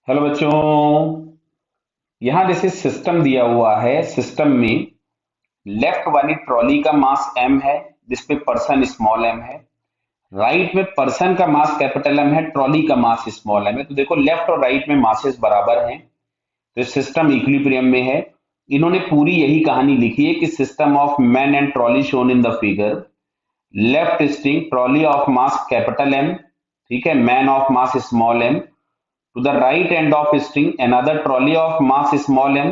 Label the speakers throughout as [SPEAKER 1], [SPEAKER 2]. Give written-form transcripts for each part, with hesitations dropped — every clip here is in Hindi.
[SPEAKER 1] हेलो बच्चों। यहां जैसे सिस्टम दिया हुआ है, सिस्टम में लेफ्ट वाली ट्रॉली का मास m है जिसपे पर्सन स्मॉल m है। राइट में पर्सन का मास कैपिटल M है, ट्रॉली का मास स्मॉल m है। तो देखो लेफ्ट और राइट में मासेस बराबर हैं, तो सिस्टम इक्विलिब्रियम में है। इन्होंने पूरी यही कहानी लिखी है कि system of man and trolley shown in the figure. Left sting trolley of mass capital M, ठीक है, man of mass small m। To the right end of string, another trolley of mass small m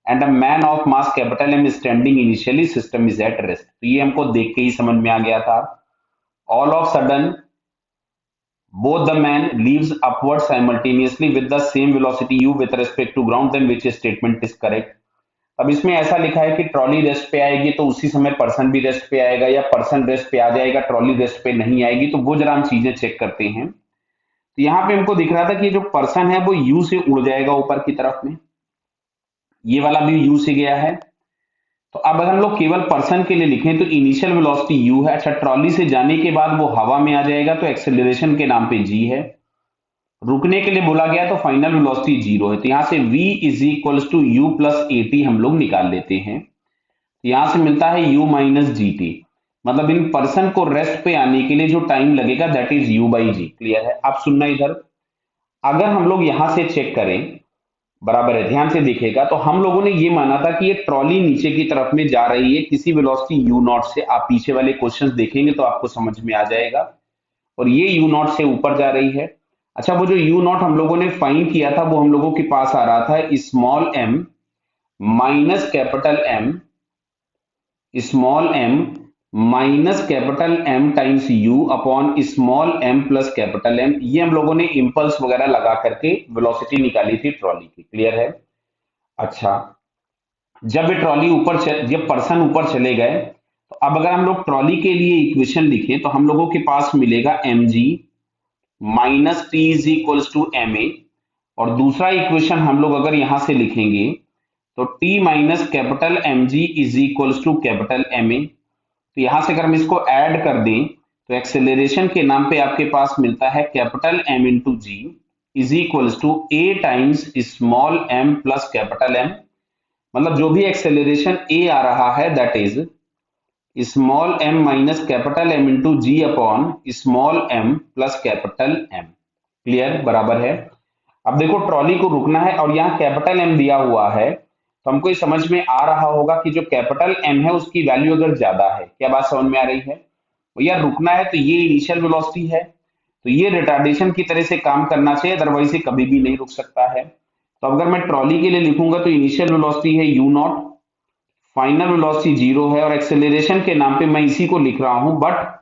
[SPEAKER 1] and a man of mass capital M standing initially, system is at rest। तो ये हमको देख के ही समझ में आ गया था। All of sudden, both the man leaves upward simultaneously with the same velocity u with respect to ground, then which statement is correct? अब इसमें ऐसा लिखा है कि ट्रॉली रेस्ट पे आएगी तो उसी समय पर्सन भी रेस्ट पे आएगा, या पर्सन रेस्ट पे आ जाएगा ट्रॉली रेस्ट पे नहीं आएगी। तो वो जरा हम चीजें चेक करते हैं। तो यहाँ पे हमको दिख रहा था कि जो पर्सन है वो यू से उड़ जाएगा ऊपर की तरफ में, ये वाला भी यू से गया है। तो अब अगर हम लोग केवल पर्सन के लिए लिखें तो इनिशियल वेलोसिटी यू है। अच्छा, ट्रॉली से जाने के बाद वो हवा में आ जाएगा तो एक्सेलरेशन के नाम पे जी है। रुकने के लिए बोला गया तो फाइनल वेलोसिटी जीरो है। तो यहां से v is equals to u plus a t हम लोग निकाल लेते हैं। तो यहां से मिलता है u माइनस जी टी, मतलब इन पर्सन को रेस्ट पे आने के लिए जो टाइम लगेगा that is u by g. Clear है? अब सुनना इधर, अगर हम लोग यहां से चेक करें, बराबर है, ध्यान से देखिएगा, तो हम लोगों ने ये माना था कि ये ट्रॉली नीचे की तरफ में जा रही है किसी वेलोसिटी यू नॉट से। आप पीछे वाले क्वेश्चंस देखेंगे तो आपको समझ में आ जाएगा। और ये यू नॉट से ऊपर जा रही है। अच्छा, वो जो यू नॉट हम लोगों ने फाइंड किया था वो हम लोगों के पास आ रहा था small m minus capital m, small m minus capital m times u upon small m plus capital m. ये हम लोगों ने इंपल्स वगैरह लगा करके वेलोसिटी निकाली थी ट्रॉली की। क्लियर है? अच्छा, जब ये ट्रॉली जब पर्सन ऊपर चले गए तो अब अगर हम लोग ट्रॉली के लिए इक्वेशन लिखें तो हम लोगों के पास मिलेगा m g minus t is equals to m a. और दूसरा इक्वेशन हम लोग अगर यहां से लिखेंगे तो t minus capital m g is equals to capital m a. तो यहां से अगर हम इसको ऐड कर दें तो एक्सेलरेशन के नाम पे आपके पास मिलता है capital m into g is equals to a times small m plus capital m. मतलब जो भी एक्सेलरेशन ए आ रहा है that is small m minus capital m into g upon small m plus capital m. Clear? बराबर है। अब देखो ट्रॉली को रुकना है और यहाँ कैपिटल एम दिया हुआ है, तो हमको ये समझ में आ रहा होगा कि जो कैपिटल एम है उसकी वैल्यू अगर ज्यादा है, क्या बात समझ में आ रही है? तो यार रुकना है तो ये इनिशियल वेलोसिटी है, तो ये रिटार्डेशन की तरह से काम करना चाहिए, अदरवाइज ये कभी भी नहीं रुक सकता है। तो अगर मैं ट्रॉली के लिए लिखूंगा तो इनिशियल वेलोसिटी है you not, final velocity zero है, और एक्सेलरेशन के नाम पे मैं इसी को लिख रहा हूं, बट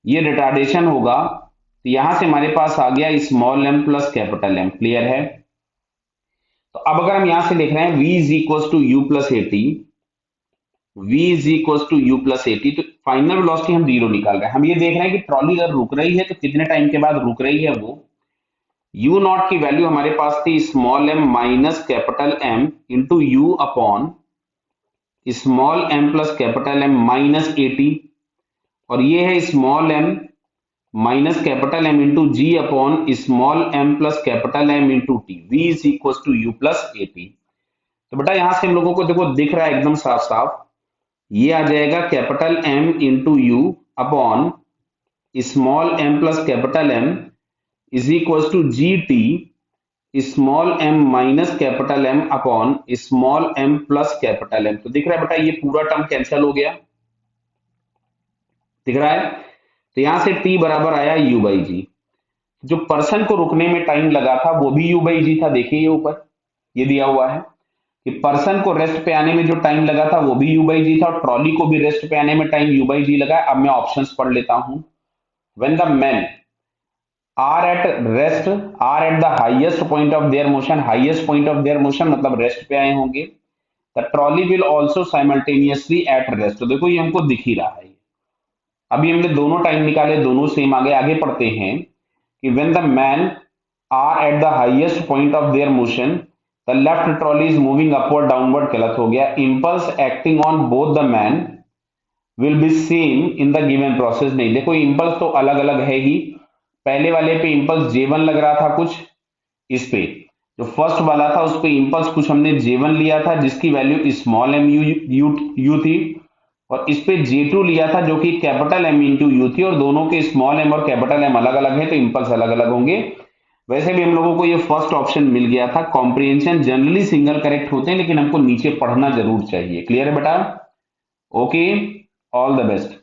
[SPEAKER 1] ये रिटार्डेशन होगा। तो यहां से हमारे पास आ गया small m plus capital m. Clear है? तो अब अगर हम यहां से लिख रहे हैं v is equal to u plus a t, v is equal to u plus a t, तो फाइनल वेलोसिटी हम जीरो निकाल रहे हैं। हम ये देख रहे हैं कि ट्रॉली अगर रुक रही है तो कितने टाइम के बाद रुक रही है। वो u नॉट की वैल्यू हमारे पास थी small m minus capital m into u upon small m plus capital m minus a t, और ये है small m minus capital m into g upon small m plus capital m into t. V is equal to u plus a t. तो बेटा यहां से हम लोगों को देखो दिख रहा है एकदम साफ साफ, ये आ जाएगा capital m into u upon small m plus capital m is equal to g t small m minus capital m upon small m plus capital m. तो दिख रहा है बेटा ये पूरा टर्म कैंसिल हो गया, दिख रहा है? तो यहां से टी बराबर आया यू बाई जी। जो पर्सन को रुकने में टाइम लगा था वो भी यू बाई जी था। देखिए ये ऊपर ये दिया हुआ है कि पर्सन को रेस्ट पे आने में जो टाइम लगा था वो भी यू बाई जी था, और ट्रॉली को भी रेस्ट पे आने में टाइम यू बाई जी लगा। अब मैं ऑप्शंस पढ़ लेता हूं। When the man are at rest, are at the highest point of their motion, highest point of their motion मतलब रेस्ट पे आए होंगे, the trolley will also simultaneously at rest. तो देखो ये हमको दिख ही रहा है। अभी हमने दोनों टाइम निकाले, दोनों सेम आ गए। आगे पढ़ते हैं कि when the men are at the highest point of their motion, the left trolley is moving upward downward। गलत हो गया। impulse acting on both the men will be same in the given process। नहीं, देखो impulse तो अलग अलग है ही। पहले वाले पे impulse J1 लग रहा था कुछ, इस पे जो फर्स्ट वाला था उस पे इंपल्स कुछ हमने J1 लिया था जिसकी वैल्यू स्मॉल एम यू थी, और इस पे J2 लिया था जो कि कैपिटल एम इंटू यू थी, और दोनों के स्मॉल एम और कैपिटल एम अलग अलग है तो इंपल्स अलग अलग होंगे। वैसे भी हम लोगों को ये फर्स्ट ऑप्शन मिल गया था। कॉम्प्रिहेंशन जनरली सिंगल करेक्ट होते हैं लेकिन हमको नीचे पढ़ना जरूर चाहिए। क्लियर है बेटा? Okay, all the best.